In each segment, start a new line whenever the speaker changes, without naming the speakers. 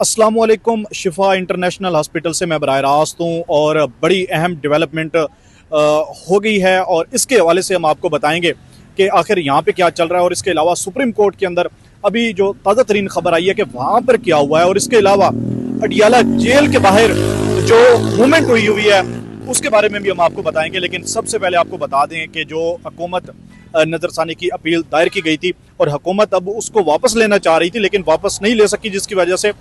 अस्सलाम वालेकुम। शिफा international hospital से मैं बराह रास्त हूँ और बड़ी अहम डेवलपमेंट हो गई है और इसके हवाले से हम आपको बताएंगे कि आखिर यहाँ पे क्या चल रहा है। और इसके अलावा सुप्रीम कोर्ट के अंदर अभी जो ताज़ा तरीन खबर आई है कि वहाँ पर क्या हुआ है, और इसके अलावा अडियाला जेल के बाहर जो मूवमेंट हुई है उसके बारे में भी हम आपको बताएंगे। लेकिन सबसे पहले आपको बता दें कि जो हुकूमत नजरसानी की अपील दायर की गई थी और हुकूमत अब उसको वापस लेना चाह रही थी लेकिन वापस नहीं ले सकी, जिसकी वजह से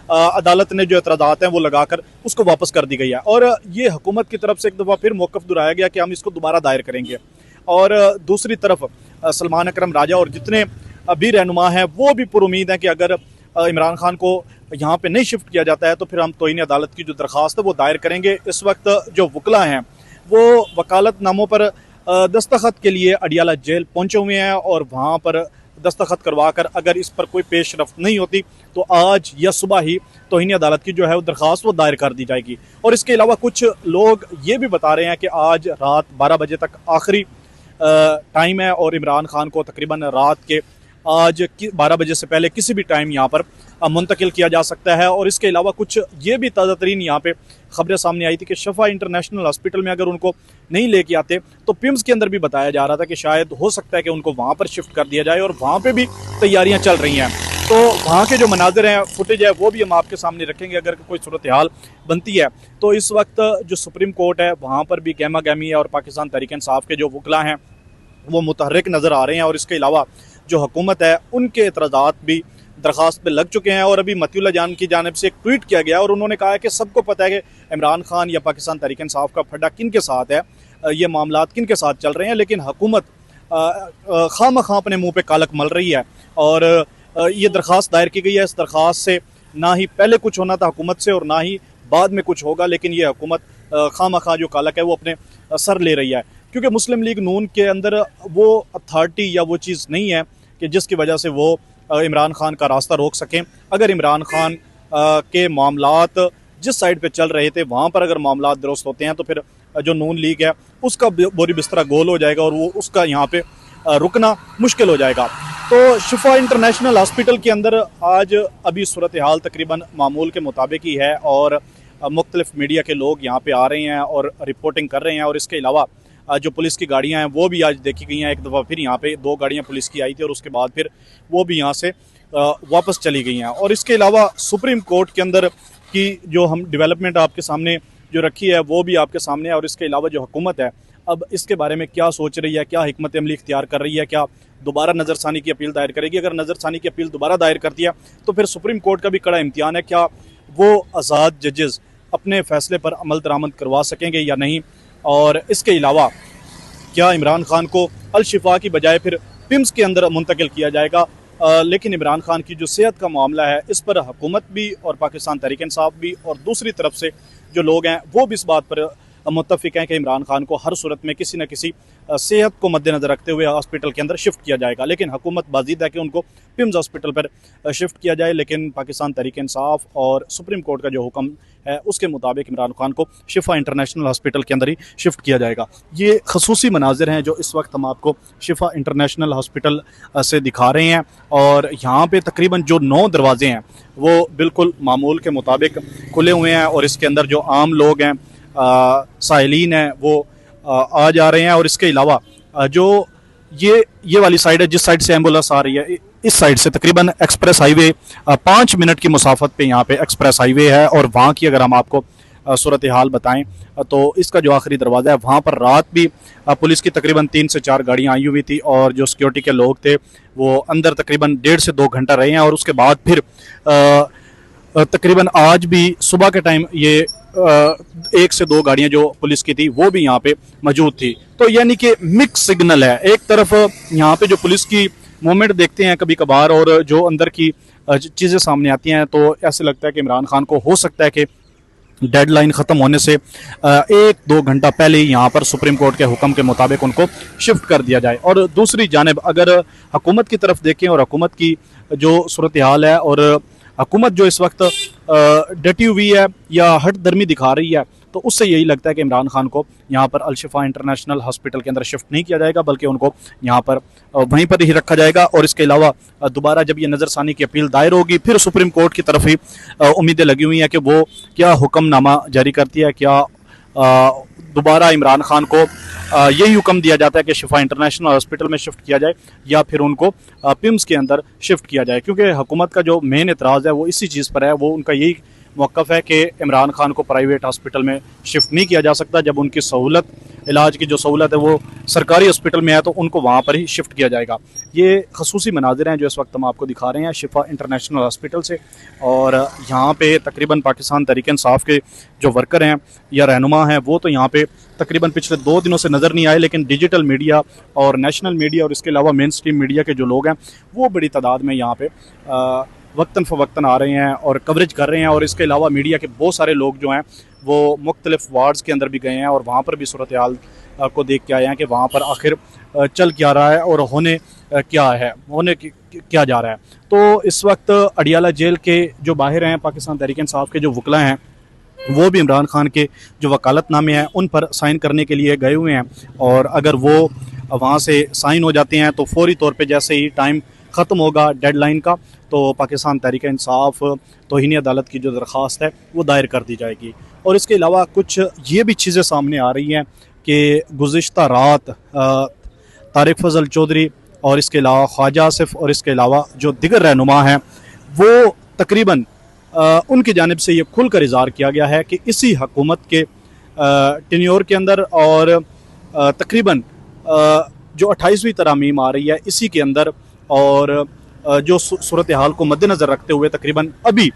अदालत ने जो एतराज़ात हैं वो लगाकर उसको वापस कर दी गई है। और ये हुकूमत की तरफ से एक दफ़ा फिर मौक़िफ़ दोहराया गया कि हम इसको दोबारा दायर करेंगे। और दूसरी तरफ सलमान अकरम राजा और जितने भी रहनुमा हैं वो भी पुरुमीद हैं कि अगर इमरान खान को यहाँ पे नहीं शिफ्ट किया जाता है तो फिर हम तौहीन अदालत की जो दरख्वास्त है वो दायर करेंगे। इस वक्त जो वकला हैं वो वकालतनामों पर दस्तखत के लिए अडियाला जेल पहुँचे हुए हैं और वहाँ पर दस्तखत करवा कर अगर इस पर कोई पेशरफ्त नहीं होती तो आज या सुबह ही तौहीन अदालत की जो है वो दरख्वास्त वो दायर कर दी जाएगी। और इसके अलावा कुछ लोग ये भी बता रहे हैं कि आज रात 12 बजे तक आखिरी टाइम है और इमरान खान को तकरीबन रात के आज 12 बजे से पहले किसी भी टाइम यहाँ पर मुंतकिल किया जा सकता है। और इसके अलावा कुछ ये भी ताज़ा तरीन यहाँ पे खबरें सामने आई थी कि शिफा इंटरनेशनल हॉस्पिटल में अगर उनको नहीं लेके आते तो पिम्स के अंदर भी बताया जा रहा था कि शायद हो सकता है कि उनको वहाँ पर शिफ्ट कर दिया जाए और वहाँ पर भी तैयारियाँ चल रही हैं। तो वहाँ के जो मनाजिर हैं, फुटेज है, वो भी हम आपके सामने रखेंगे अगर कोई सूरत हाल बनती है। तो इस वक्त जो सुप्रीम कोर्ट है वहाँ पर भी गहमा गहमी है और पाकिस्तान तहरीक इंसाफ के जो वकला हैं वो मुतहर्रिक नज़र आ रहे हैं। और इसके अलावा जो हुकूमत है उनके एतराज़ात भी दरख्वास्त पे लग चुके हैं। और अभी मतीउल्लाह जान की जानिब से एक ट्वीट किया गया और उन्होंने कहा है कि सबको पता है कि इमरान खान या पाकिस्तान तहरीक इंसाफ का फड्डा किन के साथ है, ये मामलात किन के साथ चल रहे हैं, लेकिन हुकूमत खामखा अपने मुँह पर कालक मल रही है। और ये दरख्वास्त दायर की गई है। इस दरख्वास्त से ना ही पहले कुछ होना था हुकूमत से और ना ही बाद में कुछ होगा, लेकिन ये हुकूमत खामखा जो कालक है वो अपने सर ले रही है, क्योंकि मुस्लिम लीग नून के अंदर वो अथॉरिटी या वो चीज़ नहीं है कि जिसकी वजह से वो इमरान खान का रास्ता रोक सकें। अगर इमरान खान के मामलात जिस साइड पे चल रहे थे वहाँ पर अगर मामलात दुरुस्त होते हैं तो फिर जो नून लीग है उसका बोरी बिस्तरा गोल हो जाएगा और वो उसका यहाँ पे रुकना मुश्किल हो जाएगा। तो शिफा इंटरनेशनल हॉस्पिटल के अंदर आज अभी सूरत हाल तकरीबन मामूल के मुताबिक ही है और मुख्तलिफ मीडिया के लोग यहाँ पे आ रहे हैं और रिपोर्टिंग कर रहे हैं। और इसके अलावा जो पुलिस की गाड़ियाँ हैं वो भी आज देखी गई हैं। एक दफ़ा फिर यहाँ पे 2 गाड़ियाँ पुलिस की आई थी और उसके बाद फिर वो भी यहाँ से वापस चली गई हैं। और इसके अलावा सुप्रीम कोर्ट के अंदर की जो हम डेवलपमेंट आपके सामने जो रखी है वो भी आपके सामने है। और इसके अलावा जो हुकूमत है अब इसके बारे में क्या सोच रही है, क्या हिकमत अमली इख्तियार कर रही है, क्या दोबारा नज़रसानी की अपील दायर करेगी। अगर नज़रसानी की अपील दोबारा दायर करती है तो फिर सुप्रीम कोर्ट का भी कड़ा इम्तिहान है, क्या वो आज़ाद जजेस अपने फ़ैसले पर अमल दरामद करवा सकेंगे या नहीं। और इसके अलावा क्या इमरान खान को अल शिफा की बजाय फिर पिम्स के अंदर मुंतकिल किया जाएगा। लेकिन इमरान खान की जो सेहत का मामला है इस पर हुकूमत भी और पाकिस्तान तहरीक इंसाफ भी और दूसरी तरफ से जो लोग हैं वो भी इस बात पर मुत्तफिक हैं कि इमरान खान को हर सूरत में किसी न किसी सेहत को मद्देनज़र रखते हुए हॉस्पिटल के अंदर शिफ्ट किया जाएगा। लेकिन हुकूमत बाज़ीद है कि उनको पिम्स हॉस्पिटल पर शिफ्ट किया जाए, लेकिन पाकिस्तान तहरीक इंसाफ और सुप्रीम कोर्ट का जो हुक्म है उसके मुताबिक इमरान खान को शिफा इंटरनेशनल हॉस्पिटल के अंदर ही शिफ्ट किया जाएगा। ये खसूसी मनाजिर हैं जो इस वक्त हम आपको शिफा इंटरनेशनल हॉस्पिटल से दिखा रहे हैं। और यहाँ पे तकरीबन जो 9 दरवाजे हैं वो बिल्कुल मामूल के मुताबिक खुले हुए हैं और इसके अंदर जो आम लोग हैं, साइलीन हैं, वो आ जा रहे हैं। और इसके अलावा जो ये वाली साइड है जिस साइड से एम्बुलेंस आ रही है, इस साइड से तकरीबन एक्सप्रेस हाईवे 5 मिनट की मुसाफत पे यहाँ पे एक्सप्रेस हाईवे है। और वहाँ की अगर हम आपको सूरत हाल बताएं तो इसका जो आखिरी दरवाज़ा है वहाँ पर रात भी पुलिस की तकरीबन 3 से 4 गाड़ियाँ आई हुई थी और जो सिक्योरिटी के लोग थे वो अंदर तकरीबन 1.5 से 2 घंटा रहे हैं। और उसके बाद फिर तकरीबन आज भी सुबह के टाइम ये 1 से 2 गाड़ियां जो पुलिस की थी वो भी यहाँ पे मौजूद थी। तो यानी कि मिक्स सिग्नल है। एक तरफ यहाँ पे जो पुलिस की मूवमेंट देखते हैं कभी कभार और जो अंदर की चीज़ें सामने आती हैं तो ऐसे लगता है कि इमरान खान को हो सकता है कि डेडलाइन ख़त्म होने से 1-2 घंटा पहले ही यहाँ पर सुप्रीम कोर्ट के हुक्म के मुताबिक उनको शिफ्ट कर दिया जाए। और दूसरी जानिब अगर हुकूमत की तरफ देखें और हुकूमत की जो सूरत हाल है और हुकूमत जो इस वक्त डटी हुई है या हट दर्मी दिखा रही है तो उससे यही लगता है कि इमरान खान को यहाँ पर अल-शिफा इंटरनेशनल हॉस्पिटल के अंदर शिफ्ट नहीं किया जाएगा, बल्कि उनको यहाँ पर वहीं पर ही रखा जाएगा। और इसके अलावा दोबारा जब ये नज़रसानी की अपील दायर होगी, फिर सुप्रीम कोर्ट की तरफ ही उम्मीदें लगी हुई हैं कि वो क्या हुक्मनामा जारी करती है, क्या दोबारा इमरान खान को यही हुक्म दिया जाता है कि शिफा इंटरनेशनल हॉस्पिटल में शिफ्ट किया जाए, या फिर उनको पिम्स के अंदर शिफ्ट किया जाए। क्योंकि हुकूमत का जो मेन एतराज़ है वो इसी चीज़ पर है, वो उनका यही मौक़िफ़ है कि इमरान खान को प्राइवेट हॉस्पिटल में शिफ्ट नहीं किया जा सकता। जब उनकी सहूलत, इलाज की जो सहूलत है वो सरकारी हॉस्पिटल में है, तो उनको वहाँ पर ही शिफ्ट किया जाएगा। ये खसूसी मनाजिर हैं जो इस वक्त हम आपको दिखा रहे हैं शिफा इंटरनेशनल हॉस्पिटल से। और यहाँ पे तकरीबन पाकिस्तान तहरीक इंसाफ के जो वर्कर हैं या रहनुमा हैं, वो तो यहाँ पे तकरीबन पिछले 2 दिनों से नज़र नहीं आए, लेकिन डिजिटल मीडिया और नेशनल मीडिया और इसके अलावा मेन स्ट्रीम मीडिया के जो लोग हैं वो बड़ी तादाद में यहाँ पे वक्तन फ़वक्तन आ रहे हैं और कवरेज कर रहे हैं। और इसके अलावा मीडिया के बहुत सारे लोग जो हैं वो मुख्तलिफ वार्ड्स के अंदर भी गए हैं और वहाँ पर भी सूरत हाल को देख के आए हैं कि वहाँ पर आखिर चल क्या रहा है और होने क्या जा रहा है। तो इस वक्त अडियाला जेल के जो बाहर हैं पाकिस्तान तहरीक इंसाफ के जो वकला हैं, वो भी इमरान खान के जो वकालतनामे हैं उन पर साइन करने के लिए गए हुए हैं। और अगर वो वहाँ से साइन हो जाते हैं तो फौरी तौर पे जैसे ही टाइम ख़त्म होगा डेडलाइन का, तो पाकिस्तान तहरीक इंसाफ तौहीन अदालत की जो दरख्वास्त है वो दायर कर दी जाएगी। और इसके अलावा कुछ ये भी चीज़ें सामने आ रही हैं कि गुज़िश्ता रात तारिक फजल चौधरी और इसके अलावा ख्वाजा आसिफ और इसके अलावा जो दिगर रहनुमा हैं, वो तकरीबन उनकी जानिब से ये खुल कर इज़हार किया गया है कि इसी हुकूमत के टेन्योर के अंदर और तकरीबन जो 28वीं तरमीम आ रही है इसी के अंदर, और जो सूरत हाल को मद्देनज़र रखते हुए तकरीबन अभी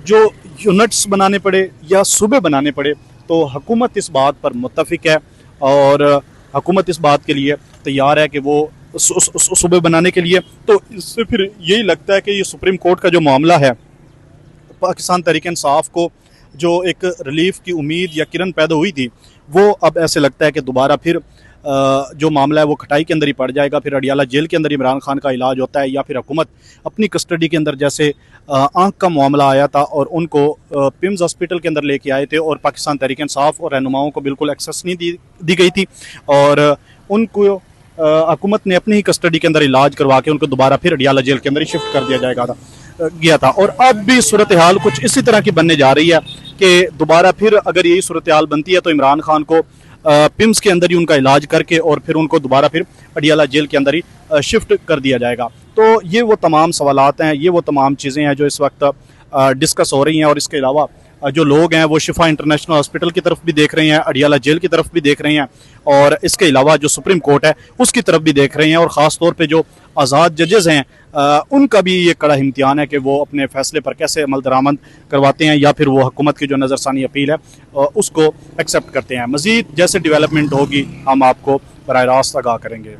जो यूनिट्स बनाने पड़े या सूबे बनाने पड़े, तो हुकूमत इस बात पर मुत्तफ़िक है और हुकूमत इस बात के लिए तैयार है कि वो सूबे बनाने के लिए। तो इससे फिर यही लगता है कि ये सुप्रीम कोर्ट का जो मामला है, पाकिस्तान तहरीक इंसाफ को जो एक रिलीफ की उम्मीद या किरण पैदा हुई थी, वो अब ऐसे लगता है कि दोबारा फिर जो मामला है वो खटाई के अंदर ही पड़ जाएगा। फिर अडियाला जेल के अंदर इमरान खान का इलाज होता है, या फिर हुकूमत अपनी कस्टडी के अंदर, जैसे आँख का मामला आया था और उनको पिम्स हॉस्पिटल के अंदर लेके आए थे और पाकिस्तान तहरीक इंसाफ और रहनुमाओं को बिल्कुल एक्सेस नहीं दी गई थी, और उनको हुकूमत ने अपनी ही कस्टडी के अंदर इलाज करवा के उनको दोबारा फिर अडियाला जेल के अंदर ही शिफ्ट कर दिया गया था। और अब भी सूरत हाल कुछ इसी तरह की बनने जा रही है कि दोबारा फिर अगर यही सूरत हाल बनती है तो इमरान खान को पिम्स के अंदर ही उनका इलाज करके और फिर उनको दोबारा फिर अडियाला जेल के अंदर ही शिफ्ट कर दिया जाएगा। तो ये वो तमाम सवालात हैं, ये वो तमाम चीज़ें हैं जो इस वक्त डिस्कस हो रही हैं। और इसके अलावा जो लोग हैं वो शिफा इंटरनेशनल हॉस्पिटल की तरफ भी देख रहे हैं, अडियाला जेल की तरफ भी देख रहे हैं, और इसके अलावा जो सुप्रीम कोर्ट है उसकी तरफ भी देख रहे हैं। और ख़ास तौर पे जो आज़ाद जजेस हैं उनका भी ये कड़ा इम्तिहान है कि वो अपने फैसले पर कैसे अमल दरामद करवाते हैं, या फिर वो हुकूमत की जो नज़रसानी अपील है उसको एक्सेप्ट करते हैं। मज़ीद जैसे डेवलपमेंट होगी हम आपको बराह रास्त आगाह करेंगे।